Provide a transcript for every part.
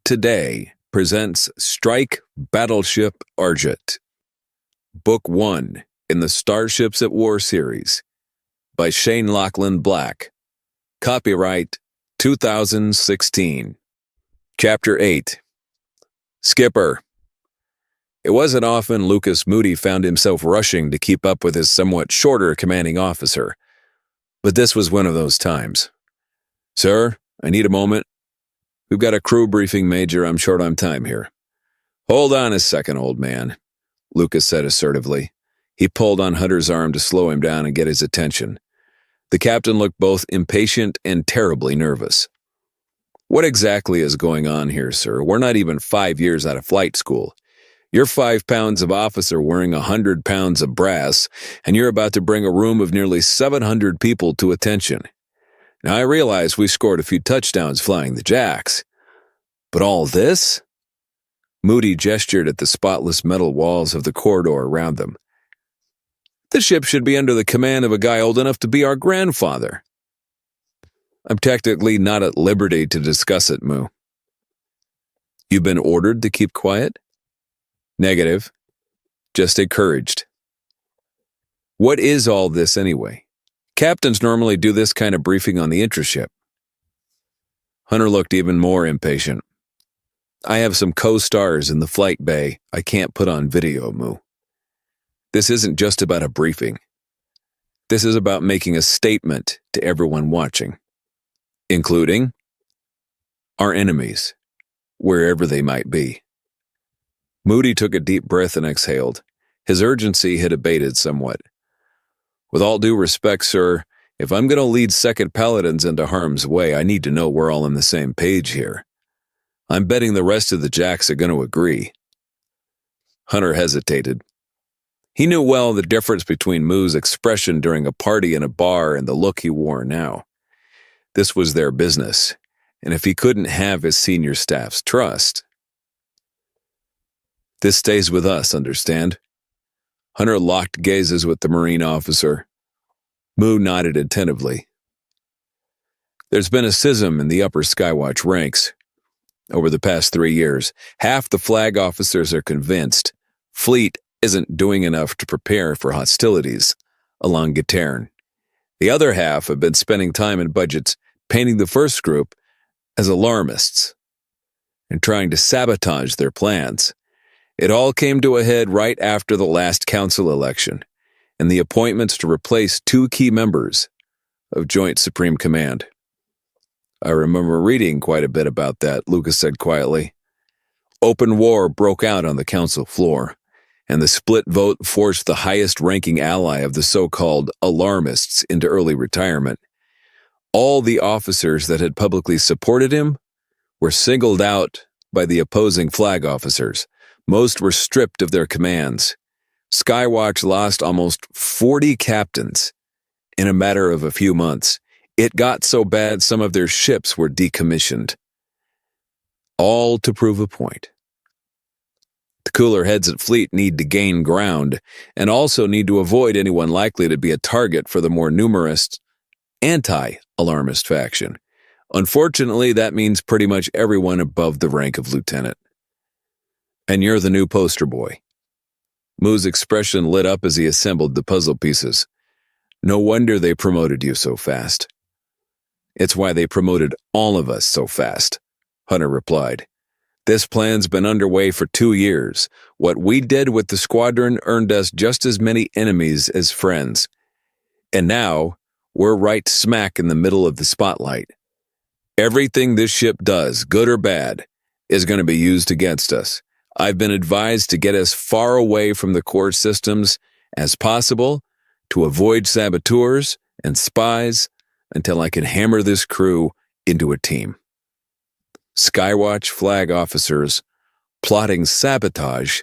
Today presents Strike Battleship Argent, Book 1 in the Starships at War series by Shane Lachlan Black. Copyright 2016. Chapter 8. Skipper. It wasn't often Lucas Moody found himself rushing to keep up with his somewhat shorter commanding officer, but this was one of those times. Sir, I need a moment. We've got a crew briefing, Major. I'm short on time here. Hold on a second, old man, Lucas said assertively. He pulled on Hunter's arm to slow him down and get his attention. The captain looked both impatient and terribly nervous. What exactly is going on here, sir? We're not even 5 years out of flight school. You're 5 pounds of officer wearing 100 pounds of brass, and you're about to bring a room of nearly 700 people to attention. Now, I realize we scored a few touchdowns flying the jacks, but all this? Moody gestured at the spotless metal walls of the corridor around them. The ship should be under the command of a guy old enough to be our grandfather. I'm technically not at liberty to discuss it, Moo. You've been ordered to keep quiet? Negative. Just encouraged. What is all this anyway? Captains normally do this kind of briefing on the intraship. Hunter looked even more impatient. I have some co-stars in the flight bay I can't put on video, Moo. This isn't just about a briefing. This is about making a statement to everyone watching, including our enemies, wherever they might be. Moody took a deep breath and exhaled. His urgency had abated somewhat. With all due respect, sir, if I'm going to lead second paladins into harm's way, I need to know we're all on the same page here. I'm betting the rest of the jacks are going to agree. Hunter hesitated. He knew well the difference between Moo's expression during a party in a bar and the look he wore now. This was their business, and if he couldn't have his senior staff's trust... This stays with us, understand? Hunter locked gazes with the Marine officer. Moo nodded attentively. There's been a schism in the upper Skywatch ranks. Over the past 3 years, half the flag officers are convinced Fleet isn't doing enough to prepare for hostilities along Gitairn. The other half have been spending time and budgets painting the first group as alarmists and trying to sabotage their plans. It all came to a head right after the last council election and the appointments to replace 2 key members of Joint Supreme Command. I remember reading quite a bit about that, Lucas said quietly. Open war broke out on the council floor, and the split vote forced the highest-ranking ally of the so-called alarmists into early retirement. All the officers that had publicly supported him were singled out by the opposing flag officers. Most were stripped of their commands. Skywatch lost almost 40 captains in a matter of a few months. It got so bad some of their ships were decommissioned. All to prove a point. The cooler heads at Fleet need to gain ground and also need to avoid anyone likely to be a target for the more numerous anti-alarmist faction. Unfortunately, that means pretty much everyone above the rank of lieutenant. And you're the new poster boy. Moo's expression lit up as he assembled the puzzle pieces. No wonder they promoted you so fast. It's why they promoted all of us so fast, Hunter replied. This plan's been underway for 2 years. What we did with the squadron earned us just as many enemies as friends. And now, we're right smack in the middle of the spotlight. Everything this ship does, good or bad, is going to be used against us. I've been advised to get as far away from the core systems as possible to avoid saboteurs and spies until I can hammer this crew into a team. Skywatch flag officers plotting sabotage.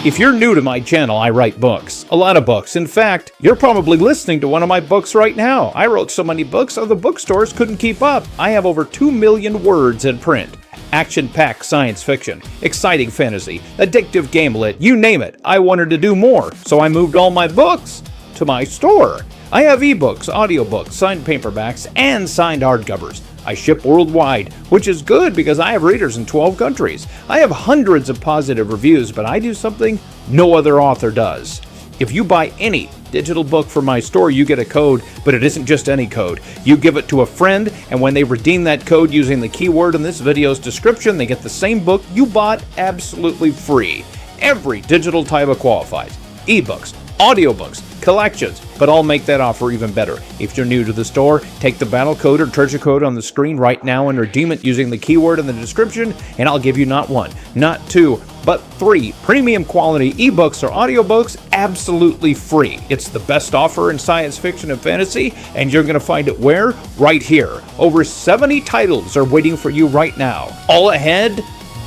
If you're new to my channel, I write books. A lot of books. In fact, you're probably listening to one of my books right now. I wrote so many books, other bookstores couldn't keep up. I have over 2 million words in print. Action-packed science fiction, exciting fantasy, addictive gamelit, you name it. I wanted to do more, so I moved all my books to my store. I have ebooks, audiobooks, signed paperbacks, and signed hardcovers. I ship worldwide, which is good because I have readers in 12 countries. I have hundreds of positive reviews, but I do something no other author does. If you buy any digital book from my store, you get a code, but it isn't just any code. You give it to a friend, and when they redeem that code using the keyword in this video's description, they get the same book you bought absolutely free. Every digital type qualifies. Ebooks, audiobooks, collections, but I'll make that offer even better. If you're new to the store, take the battle code or treasure code on the screen right now and redeem it using the keyword in the description, and I'll give you not one, not two, but 3 premium quality ebooks or audiobooks absolutely free. It's the best offer in science fiction and fantasy, and you're going to find it where? Right here. Over 70 titles are waiting for you right now. All ahead,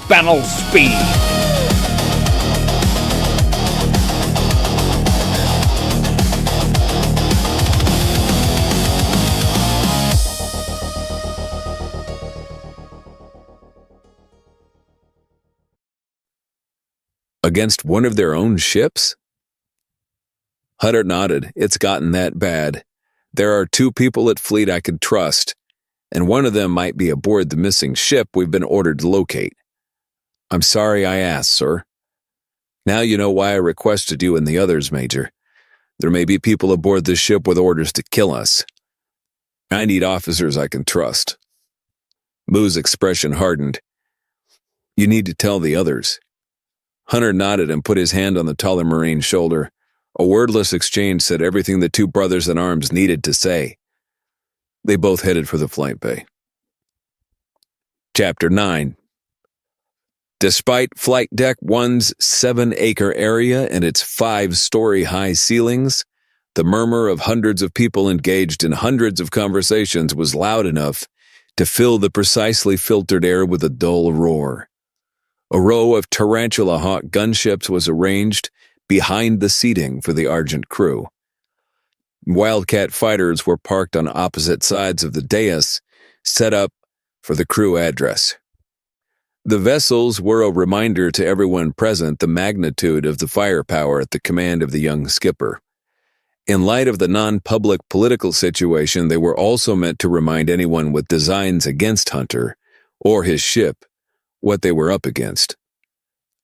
battle speed. Against one of their own ships? Hutter nodded. It's gotten that bad. There are 2 people at fleet I could trust, and one of them might be aboard the missing ship we've been ordered to locate. I'm sorry I asked, sir. Now you know why I requested you and the others, Major. There may be people aboard this ship with orders to kill us. I need officers I can trust. Moo's expression hardened. You need to tell the others. Hunter nodded and put his hand on the taller Marine's shoulder. A wordless exchange said everything the 2 brothers in arms needed to say. They both headed for the flight bay. Chapter 9. Despite Flight Deck 1's 7-acre area and its 5-story-high ceilings, the murmur of hundreds of people engaged in hundreds of conversations was loud enough to fill the precisely filtered air with a dull roar. A row of Tarantula Hawk gunships was arranged behind the seating for the Argent crew. Wildcat fighters were parked on opposite sides of the dais, set up for the crew address. The vessels were a reminder to everyone present the magnitude of the firepower at the command of the young skipper. In light of the non-public political situation, they were also meant to remind anyone with designs against Hunter or his ship what they were up against.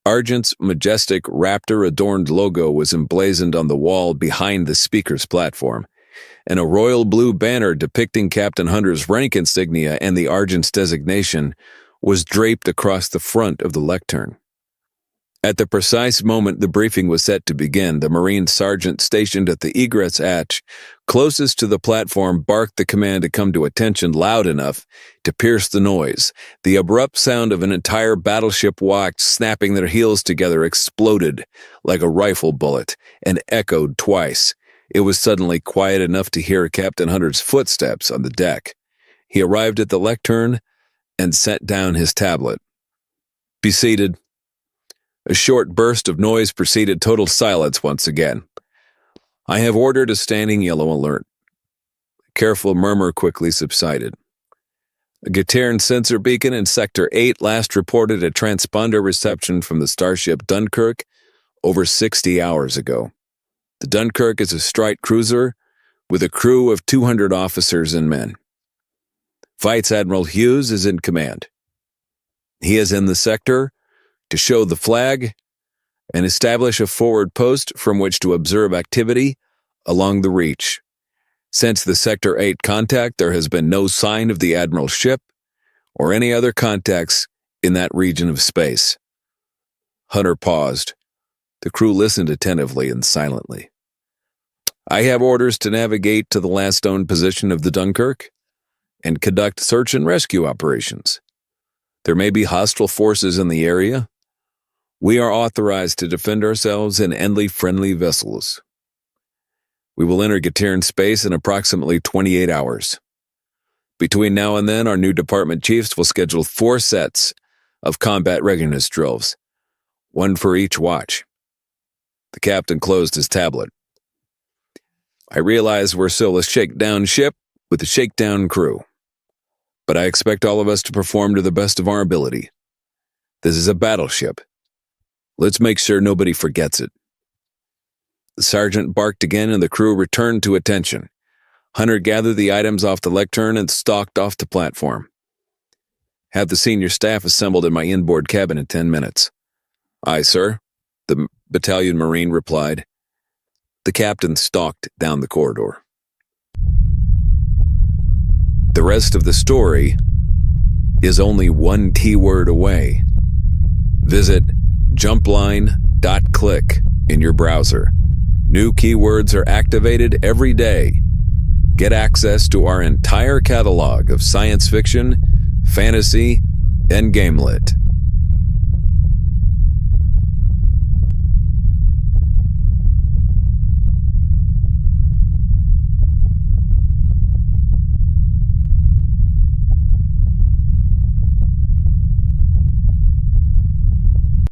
Argent's majestic raptor-adorned logo was emblazoned on the wall behind the speaker's platform, and a royal blue banner depicting Captain Hunter's rank insignia and the Argent's designation was draped across the front of the lectern. At the precise moment the briefing was set to begin, the Marine sergeant stationed at the egress hatch closest to the platform barked the command to come to attention loud enough to pierce the noise. The abrupt sound of an entire battleship watch snapping their heels together exploded like a rifle bullet and echoed twice. It was suddenly quiet enough to hear Captain Hunter's footsteps on the deck. He arrived at the lectern and set down his tablet. Be seated. A short burst of noise preceded total silence once again. I have ordered a standing yellow alert. A careful murmur quickly subsided. A Gitairn sensor beacon in Sector 8 last reported a transponder reception from the starship Dunkirk over 60 hours ago. The Dunkirk is a strike cruiser with a crew of 200 officers and men. Vice Admiral Hughes is in command. He is in the sector to show the flag and establish a forward post from which to observe activity along the reach. Since the Sector 8 contact, there has been no sign of the Admiral's ship or any other contacts in that region of space. Hunter paused. The crew listened attentively and silently. I have orders to navigate to the last known position of the Dunkirk and conduct search and rescue operations. There may be hostile forces in the area. We are authorized to defend ourselves in any friendly vessels. We will enter Gitairn space in approximately 28 hours. Between now and then, our new department chiefs will schedule 4 sets of combat readiness drills, 1 for each watch. The captain closed his tablet. I realize we're still a shakedown ship with a shakedown crew, but I expect all of us to perform to the best of our ability. This is a battleship. Let's make sure nobody forgets it. The sergeant barked again and the crew returned to attention. Hunter gathered the items off the lectern and stalked off the platform. Have the senior staff assembled in my inboard cabin in 10 minutes. Aye, sir, the battalion marine replied. The captain stalked down the corridor. The rest of the story is only one keyword away. Visit jumpline.click in your browser. New keywords are activated every day. Get access to our entire catalog of science fiction, fantasy, and gamelit.